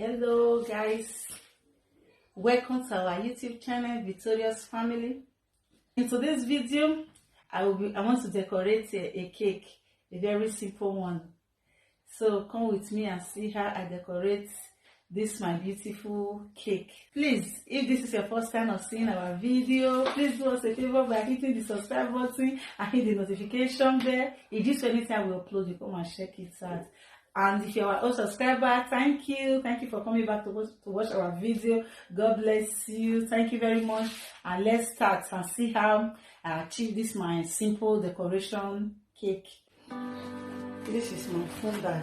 Hello guys, welcome to our YouTube channel Victorious Family. In today's video I want to decorate a cake, a very simple one. So come with me and see how I decorate this my beautiful cake. Please, if this is your first time of seeing our video, please do us a favor by hitting the subscribe button and hit the notification bell. If this anytime we upload, you come and check it out. And if you are a subscriber, thank you for coming back to watch our video. God bless you. Thank you very much. And let's start and see how I achieve this my simple decoration cake. This is my folder.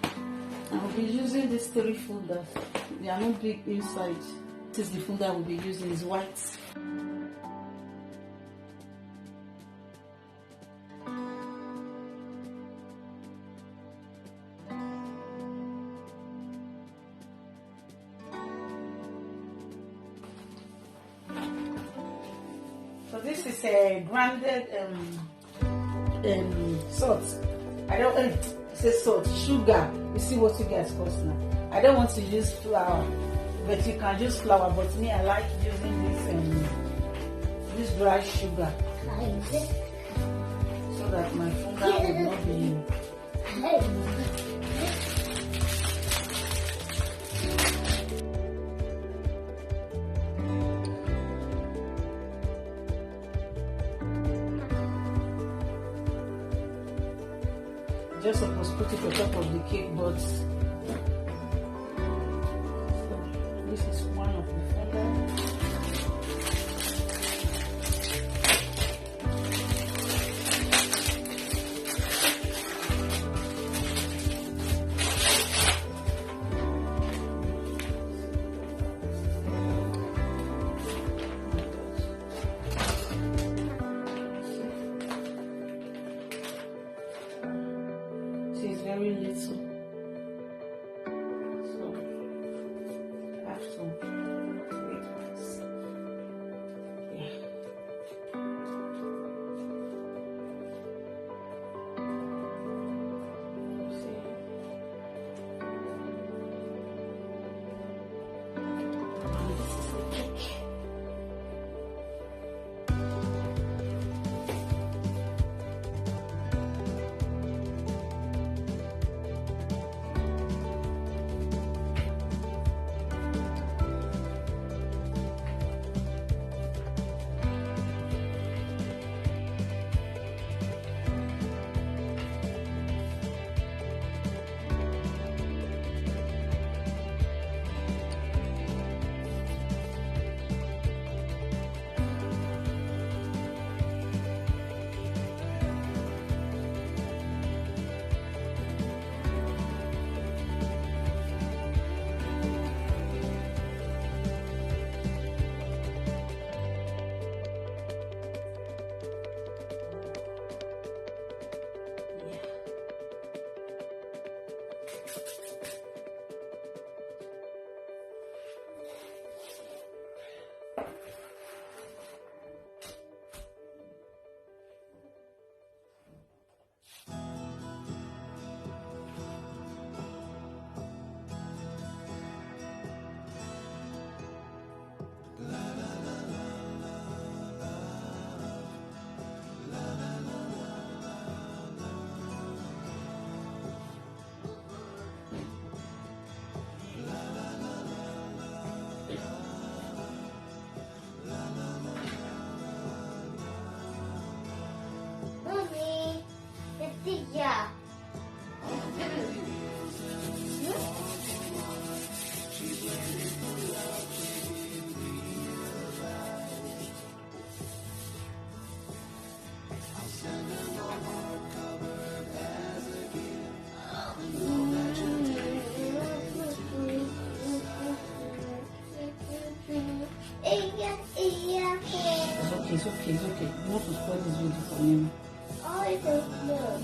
I will be using these 3 folders. They are not big inside. This is the folder I will be using. It's white. So this is a grounded salt. I don't say salt, sugar. You see what you guys cost now. I don't want to use flour, but you can use flour. But me, I like using this dry sugar, so that my finger will not be. Just supposed to put it on top of the cake, but so this is one of the folders. It's very little, so I have to wait once. Yeah. See. And this is the cake. Yeah. It's okay. You want to spoil this video for me? I don't know.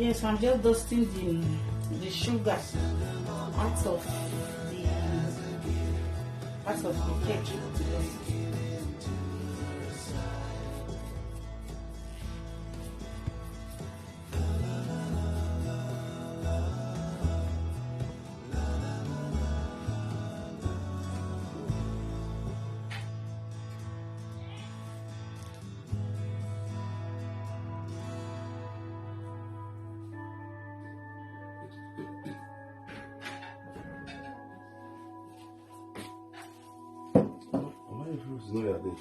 Yes, I'm just dusting the sugar out of the cake. Fruits know you are there.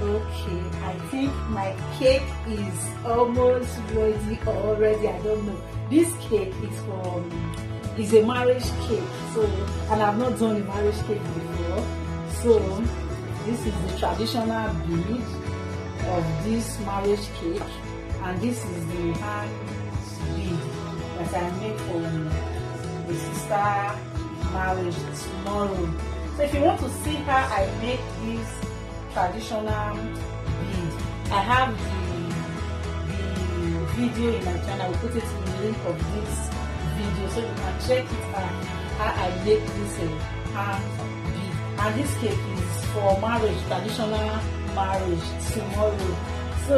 Okay, I think my cake is almost ready already. I don't know. This cake is a marriage cake, so, and I've not done a marriage cake before. So this is the traditional bead of this marriage cake, and this is the hand bead that I make for the sister marriage tomorrow. So if you want to see how I make this traditional bead, I have the video in my channel. I will put it in the link of this video so you can check it out how I make this hand bead. And this cake is for marriage, traditional marriage tomorrow. So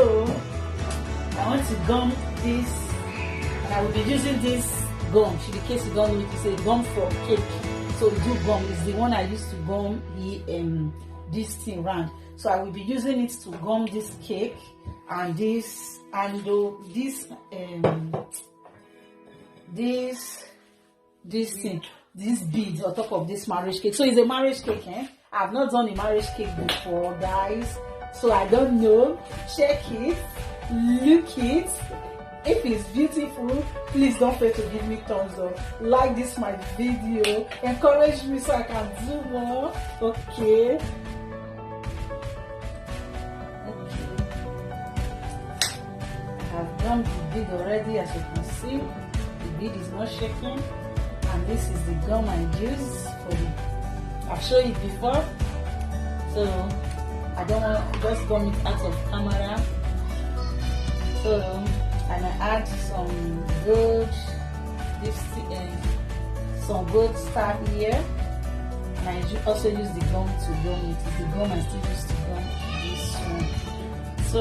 I want to gum this, and I will be using this gum. In case you don't know, it is a gum for cake. So the do gum is the one I used to gum this thing round. So I will be using it to gum this cake and this bead on top of this marriage cake. So it's a marriage cake, I've not done a marriage cake before, guys, so I don't know. Check it, look it. If it's beautiful, please don't forget to give me thumbs up, like this my video, encourage me so I can do more. Okay, I've done the bead already. As you can see, the bead is not shaking, and this is the gum I use for the, I've shown it before, so I don't want to just gum it out of camera. So, and I add some gold, some gold star here, and I also use the gum to gum it. It's the gum I still use to gum this one. So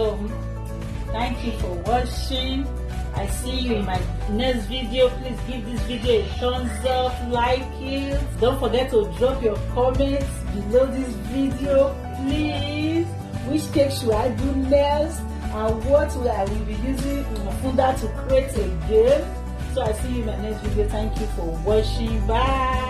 thank you for watching. I see you in my next video. Please give this video a thumbs up, like it. Don't forget to drop your comments below this video, please. Which cake should I do next? And what I will be using Funda to create again. So I see you in my next video. Thank you for watching. Bye.